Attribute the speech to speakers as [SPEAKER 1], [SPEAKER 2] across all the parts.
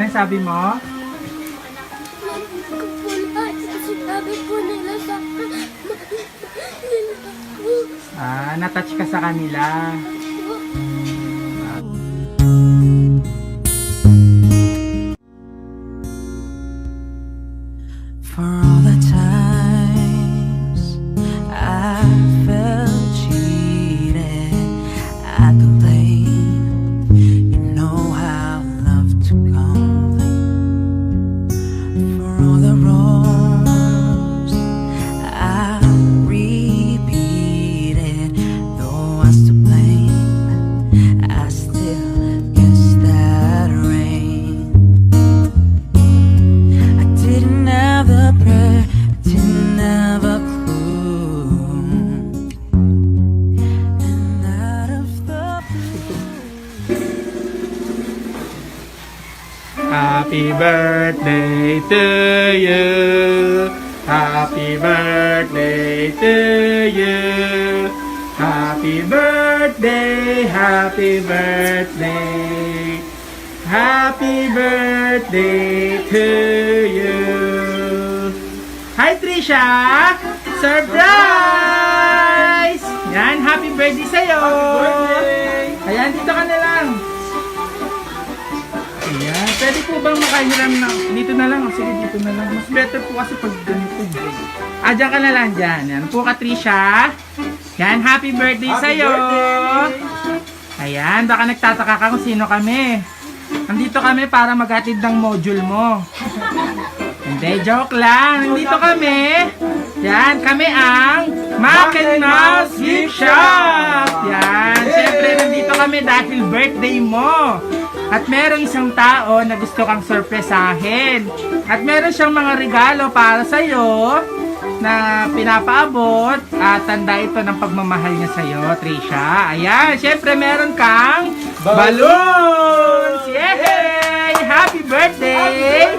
[SPEAKER 1] Ano sabi mo?
[SPEAKER 2] Sabi po nila sa
[SPEAKER 1] Natouch ka sa kanila.
[SPEAKER 3] For all the times I felt cheated at the lane, you know how I love to complain. For all the wrongs I repeated, though I was to blame, I still guess that rain. I didn't have the prayer, didn't have a clue. And out of the
[SPEAKER 1] Happy birthday to you. Happy birthday to you. Happy birthday, happy birthday. Happy birthday to you. Hi Trisha! Surprise! Yan, happy birthday sa'yo! Ayan, dito ka na lang. Ayan, pwede po bang makahiram na? Dito na lang, sige dito na lang. Mas better po kasi pag ganito. Dyan ka na lang dyan. Yan po ka Trisha. Yan, happy birthday sa'yo! Ayan, baka nagtataka ka kung sino kami. Nandito kami para maghatid ng module mo. Hindi, joke lang. Nandito kami. Yan, kami ang Mac and Mouse Gift Shop. Yan, syempre nandito kami dahil birthday mo. At merong isang tao na gusto kang sorpresahin. At meron siyang mga regalo para sa'yo na pinapaabot at tanda ito ng pagmamahal niya sa'yo, Trisha. Ayan, syempre meron kang balloons! Yay! Happy birthday!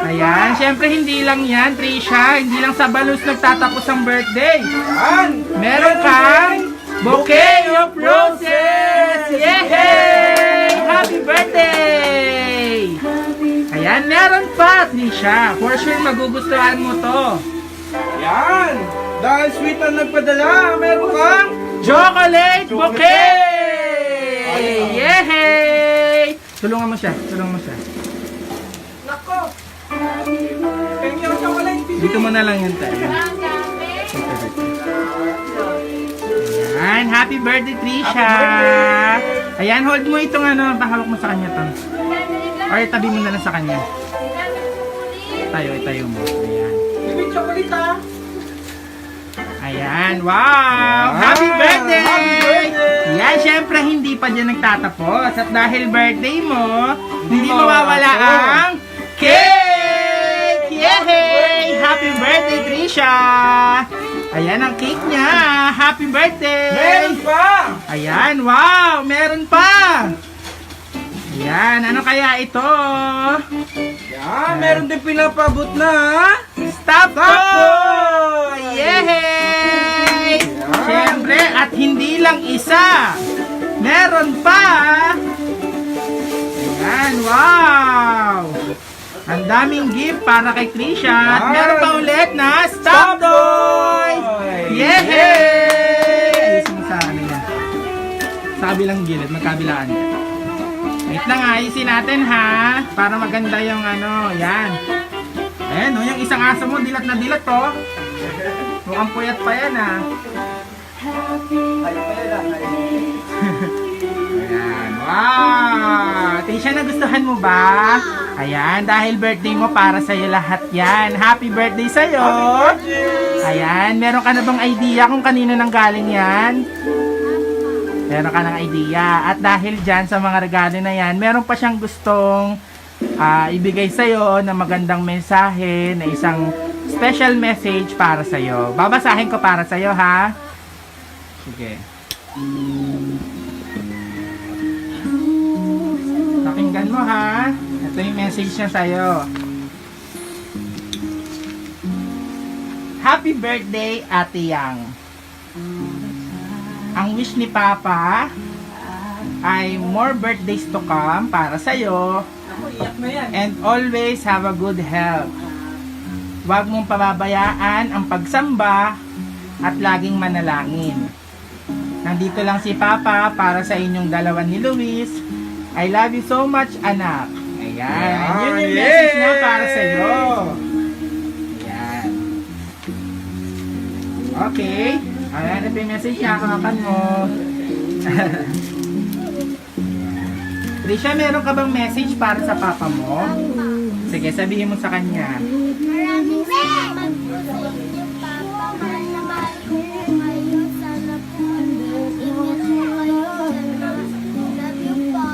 [SPEAKER 1] Ayan, syempre hindi lang yan, Trisha. Hindi lang sa balloons nagtatapos ang birthday. Meron kang bouquet of roses! Yay! Happy birthday! Ayan, meron pa, Trisha. For sure magugustuhan mo to.
[SPEAKER 4] Yan! Dahil sweet ang nagpadala, meron kang
[SPEAKER 1] Chocolate bouquet! Yay! Tulungan mo siya, tulungan mo siya.
[SPEAKER 4] nako! Thank you, chocolate.
[SPEAKER 1] Dito mo na lang yan tayo. Ayan, happy birthday Trisha! Ayan, hold mo itong ano, pahawak mo sa kanya to. Or itabi mo na lang sa kanya. Itayo mo. Ayan.
[SPEAKER 4] Baby, chocolate ha!
[SPEAKER 1] Ayan, wow! Happy birthday!
[SPEAKER 4] Happy birthday!
[SPEAKER 1] Yan, syempre hindi pa dyan nagtatapos. At dahil birthday mo, hindi mawawala ang cake! Yay! Happy birthday, Trisha! Ayan ang cake niya. Happy birthday!
[SPEAKER 4] Meron pa!
[SPEAKER 1] Ayan, wow! Meron pa! Ayan, ano kaya ito?
[SPEAKER 4] Yan, meron din pinapabot na ha!
[SPEAKER 1] Stop Toy! Yay! Siyempre, at hindi lang isa. Meron pa. Ayan, wow! Ang daming gift para kay Trisha. At meron pa ulit na Stop Toy! Yay! Ayusin mo sa ano yan. Sa kabilang gilid, magkabilaan. Wait lang, ayusin natin ha. Para maganda yung ano, yan. Ayan, no, yung isang aso mo, dilat na dilat to. Mukhang puyat pa yan, ha. Ayan, wow! Trisha, nagustuhan mo ba? Ayan, dahil birthday mo, para sa'yo lahat yan. Happy birthday sa'yo! Ayan, meron ka na bang idea kung kanino nang galing yan? Meron ka ng idea. At dahil dyan, sa mga regalo na yan, meron pa siyang gustong ibigay sa'yo na magandang mensahe, na isang special message para sa'yo. Babasahin ko para sa'yo, ha? Sige. Pakinggan mo, ha? Ito yung message niya sa'yo. Happy birthday, Ate Yang. Ang wish ni Papa ay more birthdays to come para sa'yo And always have a good health. Huwag mong pababayaan ang pagsamba at laging manalangin. Nandito lang si Papa para sa inyong dalawa ni Luis. I love you so much, anak. Ayan. Yun yung message niya para sa iyo. Ayan. Okay. Ayan, ito yung message niya. Kakan mo. Trisha, meron ka bang message para sa papa mo? Sige, sabihin mo sa kanya.
[SPEAKER 2] Maraming salamat po sa inyo, Papa. Mahal na mahal ko po kayo. Sana po ingat po kayo dyan. Love you po.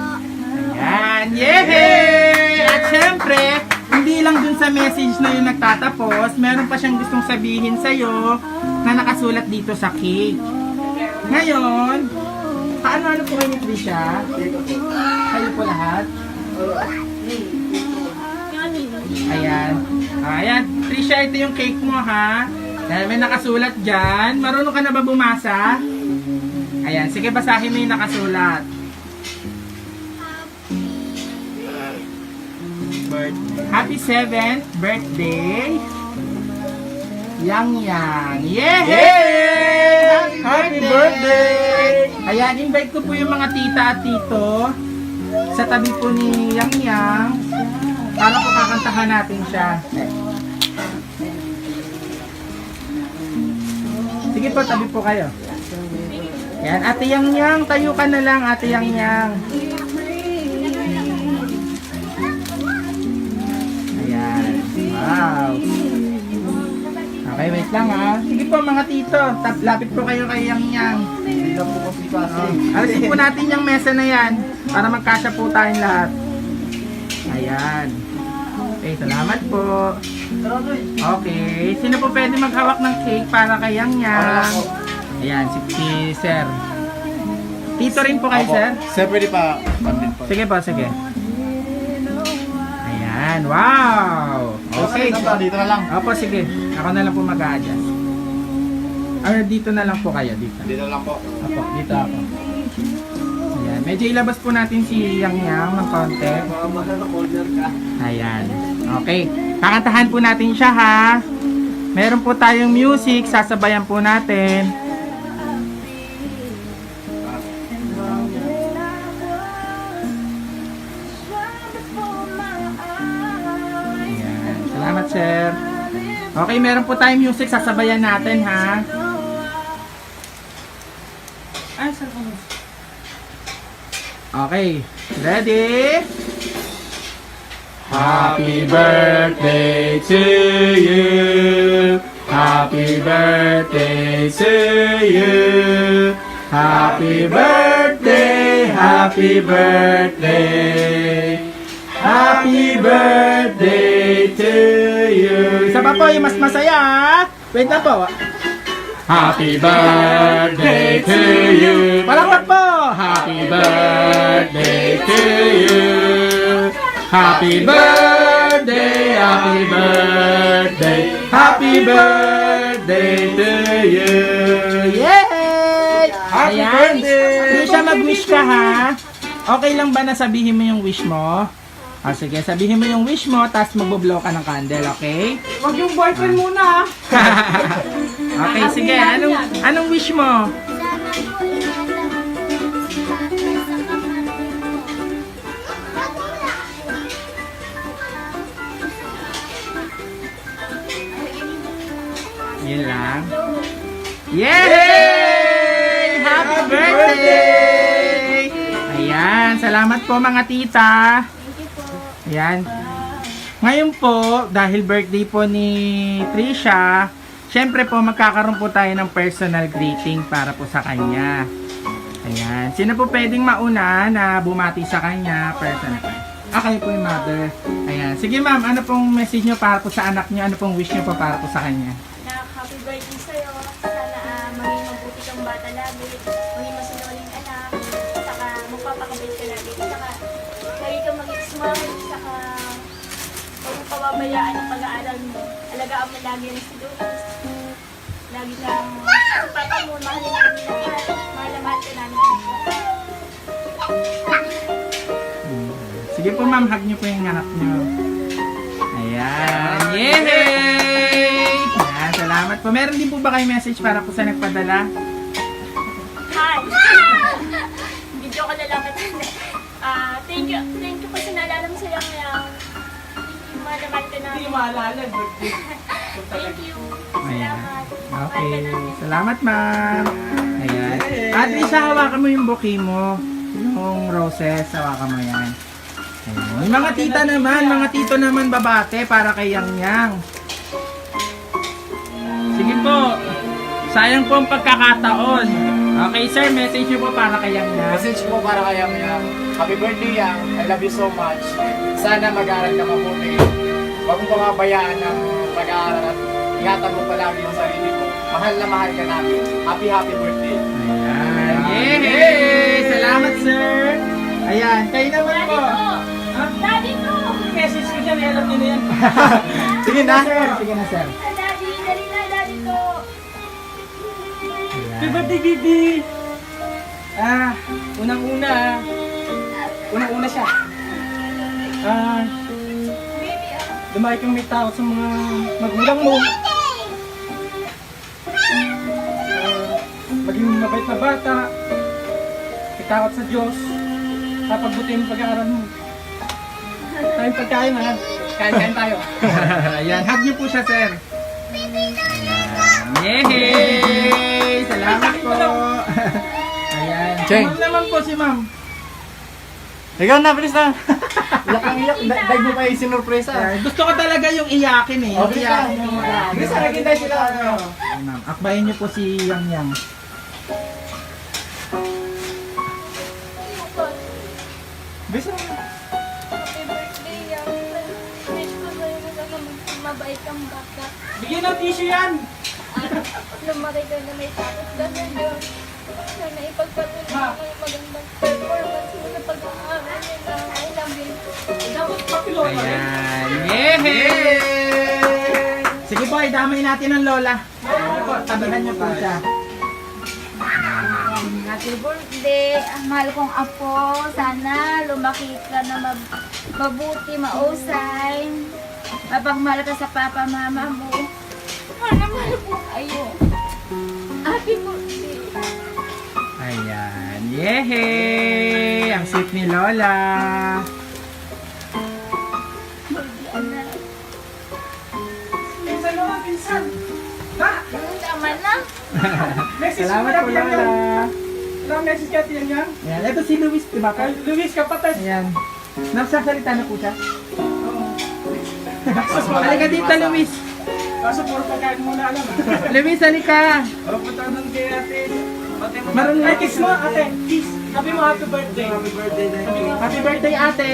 [SPEAKER 1] Ayan, yehey! At syempre, hindi lang dun sa message na yun nagtatapos, meron pa siyang gustong sabihin sa'yo na nakasulat dito sa cake. Ngayon, paano po kayo ni Trisha? Kayo po lahat? Ayan. Ayan, Trisha, ito yung cake mo ha. Dahil may nakasulat dyan. Marunong ka na ba bumasa? Ayan, sige basahin mo yung nakasulat. Happy 7th birthday, Yang Yang. Yay!
[SPEAKER 4] Happy birthday!
[SPEAKER 1] Ayan, invite ko po yung mga tita at tito sa tabi po ni Yang Yang para po kakantahan natin siya. Sige po, tabi po kayo. Ayan, Ate Yang Yang, tayo ka na lang, Ate Yang Yang. Ayan, wow. Okay, wait lang ha. Sige po mga tito, lapit po kayo kay Yang Yang. Alisin po natin yung mesa na yan para magkasya po tayong lahat. Ayan. Okay, salamat po. Okay, sino po pwede maghawak ng cake para kay Yang Yang? Ayan, si Sir. Tito rin po kayo, Sir?
[SPEAKER 4] Sir, pwede pa.
[SPEAKER 1] Sige po, sige. Ayan, wow! Okay.
[SPEAKER 4] Dito na lang.
[SPEAKER 1] Opo, sige. Ako na lang po mag-a-adjust. Dito na lang po kayo, dito.
[SPEAKER 4] Dito lang po.
[SPEAKER 1] Opo, dito ako. Ayan, medyo ilabas po natin si Yang Yang ng konti. Ayan. Okay. Kakantahan po natin siya ha. Meron po tayong music, sasabayan po natin. Ayan. Salamat, sir. Okay, meron po tayong music, sasabayan natin ha. Okay, ready? Happy birthday to you. Happy birthday to you. Happy birthday, happy birthday. Happy birthday to you. Isa pa po yung mas masaya. Wait na po. Happy birthday to you. Palakpak po. Happy birthday to you. Happy birthday, happy birthday, happy birthday to you. Yay!
[SPEAKER 4] Happy
[SPEAKER 1] Ayan.
[SPEAKER 4] birthday!
[SPEAKER 1] Hindi siya mag-wish ka ha. Okay lang ba na sabihin mo yung wish mo? Sige, sabihin mo yung wish mo, tapos magbo-blow ka ng candle, okay?
[SPEAKER 5] Wag yung boyfriend muna.
[SPEAKER 1] Okay, sige. Anong wish mo?
[SPEAKER 2] Sana po ingat ang si Papa sa kapatid ko.
[SPEAKER 1] Yun lang. Yay! Happy birthday! Ayan, salamat po mga tita. Ayan. Ngayon po, dahil birthday po ni Trisha, syempre po magkakaroon po tayo ng personal greeting para po sa kanya. Ayan. Sino po pwedeng mauna na bumati sa kanya personal? Kayo po yung mother. Ayan. Sige ma'am, ano pong message nyo para po sa anak nyo? Ano pong wish nyo po para po sa kanya?
[SPEAKER 6] Na happy birthday sa'yo. Sana maging mabuti kang bata lagi. Maging masunuling anak. Saka magpapakabait ka lagi. Saka lagi kang maging smart. Saka huwag mong pababayaan ang pag-aaral mo. Alagaan mo lagi ang si Luis. Lagi kang si Papa mo. Mahalin namin lahat. Mahal na mahal ka namin.
[SPEAKER 1] Si Sige po ma'am, hug niyo po yung anak niyo. Ayan. Yay! Ayan, salamat po. Meron din po ba kayo message para po sa nagpadala?
[SPEAKER 6] Hi! Video ko na lang ito. Thank you po sa naalala mo sa'yo ngayon. Malaman ka
[SPEAKER 5] Hindi
[SPEAKER 6] namin.
[SPEAKER 5] maalala, birthday.
[SPEAKER 6] Thank you.
[SPEAKER 1] Ayan.
[SPEAKER 6] Salamat.
[SPEAKER 1] Okay.
[SPEAKER 6] Mahal ka namin.
[SPEAKER 1] Salamat ma'am. Ayan. At Lisa, hawakan mo yung bouquet mo. Yung roses, hawakan mo yan. Ayan. Yung mga tita naman, mga tito naman babate para kay Yang Yang. Sige po. Sayang po ang pagkakataon. Okay sir, message niyo po para kay Yang Yang.
[SPEAKER 7] Message ko para kay Yang Yang. Happy birthday Yang. I love you so much. Sana mag-aaral ka mabuti. Huwag mong pamabayaan ng pag-aaral at ingatan mo palagi yung sarili mo. Mahal na mahal ka namin. Happy birthday.
[SPEAKER 1] Ayan. Yay! Salamat sir. Ayan, kayo naman
[SPEAKER 6] Daddy
[SPEAKER 1] po.
[SPEAKER 6] ko! Daddy ko!
[SPEAKER 5] Message ko dyan, alam niyo na yan.
[SPEAKER 7] Sige na.
[SPEAKER 1] Sir, sige na sir.
[SPEAKER 6] Daddy! Dali na, daddy ko!
[SPEAKER 5] Happy birthday, baby! Unang-una siya.
[SPEAKER 6] Baby,
[SPEAKER 5] Dumay kang may tao sa mga magulang mo. Maging mabait na bata. May takot sa Diyos. Papagbutin ang pag-aaral mo. Tayong pagkain ha. Kain-kain tayo.
[SPEAKER 1] Ayan, hug niyo po siya, sir. Ayan. Yay! Salamat po. Ayan.
[SPEAKER 7] Cheng.
[SPEAKER 1] Ma'am naman po si ma'am.
[SPEAKER 7] Ikaw na, bilis na. Iyak ang iyak. Dahil mo pa yung sinurpresa.
[SPEAKER 1] Ayan, gusto ko talaga yung iyakin eh. Yung
[SPEAKER 7] Okay
[SPEAKER 1] iyakin
[SPEAKER 7] lang.
[SPEAKER 1] yung mag-aaral.
[SPEAKER 7] Bilis na, naghintay sila.
[SPEAKER 1] Ayan, ma'am. Akbayin niyo po si Yang Yang.
[SPEAKER 7] Bilis na.
[SPEAKER 6] happy birthday, Yang. Wish ko sa'yo na sana mabait kang bata.
[SPEAKER 5] Bigyan ng tissue yan!
[SPEAKER 6] Lumaki ka na may takot ka sa Diyos. Sana ipagpatuloy mo yung magandang performance mo sa pag-aaral nila. I love you.
[SPEAKER 5] Dapat papilota rin.
[SPEAKER 1] Ayan. Yay! Sige po, idamay natin ang lola. Ayan po, tabihan niyo po siya.
[SPEAKER 2] Happy birthday, ang mahal kong apo. Sana lumaki ka na mabuti, mausay. Mapagmahal ka sa papa, mama mo. Mahal na mahal po kayo. Happy birthday.
[SPEAKER 1] Ayan. Yehey! Ang sweet ni Lola.
[SPEAKER 2] Anak,
[SPEAKER 5] Pinsan naman, pinsan! Ha?
[SPEAKER 2] tama na.
[SPEAKER 5] Message
[SPEAKER 1] Salamat
[SPEAKER 5] mo na,
[SPEAKER 1] po,
[SPEAKER 5] Yang Yang.
[SPEAKER 1] Lola.
[SPEAKER 5] Ilang message ka, Yang Yang?
[SPEAKER 1] Ayan, ito si Luis, diba po?
[SPEAKER 5] Luis, kapatid.
[SPEAKER 1] Ayan. Nagsasalita na po siya. Halika dito, Luis.
[SPEAKER 5] Kaso puro pagkain mo na alam.
[SPEAKER 1] Luis, halika.
[SPEAKER 4] Punta nun kay ate. Ate,
[SPEAKER 1] Marunong
[SPEAKER 5] Ay, kiss mo, ate. Kiss. Sabi mo, happy birthday.
[SPEAKER 4] Happy birthday na
[SPEAKER 5] Sabi mo,
[SPEAKER 1] Happy birthday, ate.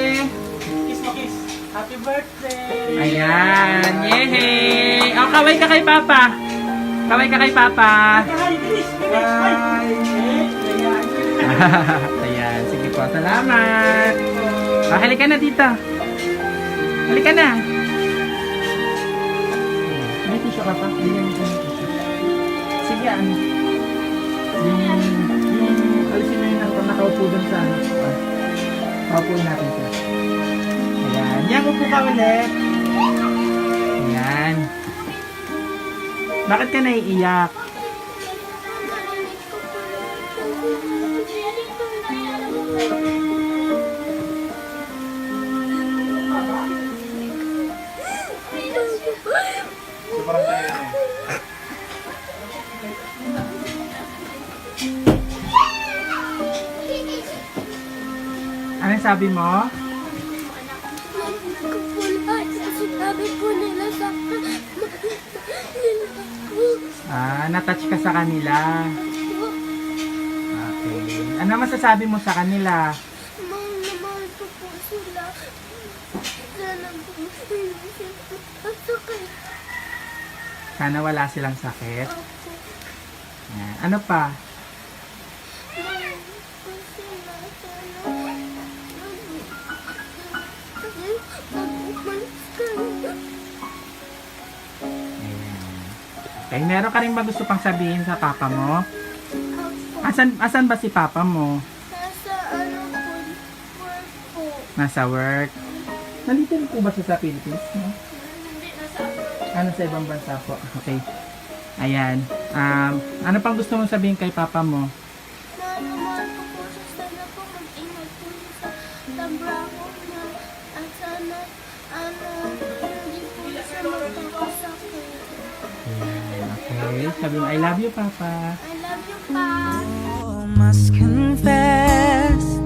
[SPEAKER 5] kiss mo, kiss. Happy birthday.
[SPEAKER 1] Ayan. Yehey! O, kaway ka kay Papa. Kaway ka kay Papa.
[SPEAKER 5] Hi, bilis, bilis. Hi.
[SPEAKER 1] Ayan, sige po. Salamat. Halika na dito. Halika na. May tissue ka pa? Bigyan mo ng tissue. Sige, ano? Yung alisin na yun ang nakaupo dun sa ano. Paupuin natin siya. Ayan. Yan, upo ka ulit. Ayan. Bakit ka naiiyak?
[SPEAKER 7] Sobrang tayo na eh.
[SPEAKER 1] Anong sabi mo?
[SPEAKER 2] Sinabi po nila sa
[SPEAKER 1] Na-touch ka sa kanila. Okay. Ano masasabi mo sa kanila?
[SPEAKER 2] mahal na mahal ko po sila. Sana po ang sakit.
[SPEAKER 1] Sana wala silang sakit.
[SPEAKER 2] Ako.
[SPEAKER 1] Ayan. Ano pa?
[SPEAKER 2] Mahal ko sila. Sana mag-umalis ka na.
[SPEAKER 1] Ayan. Okay, meron ka rin ba gusto pang sabihin sa papa mo?
[SPEAKER 2] Ako.
[SPEAKER 1] Asan ba si papa mo?
[SPEAKER 2] Nasa ano po, work po.
[SPEAKER 1] Nasa work. Nandito rin po ba siya sa Philippines? No?
[SPEAKER 6] Hindi, nasa abroad.
[SPEAKER 1] Ano sa ibang bansa po? Okay. Ayan. Ano pang gusto mong sabihin kay papa mo?
[SPEAKER 6] Mahal ko po siya. Sana po mag-ingat po siya sa trabaho niya. At sana, hindi po siya magkakasakit.
[SPEAKER 1] Okay. Sabi mo, I love you, papa.
[SPEAKER 6] I love you, Pa.
[SPEAKER 3] Must confess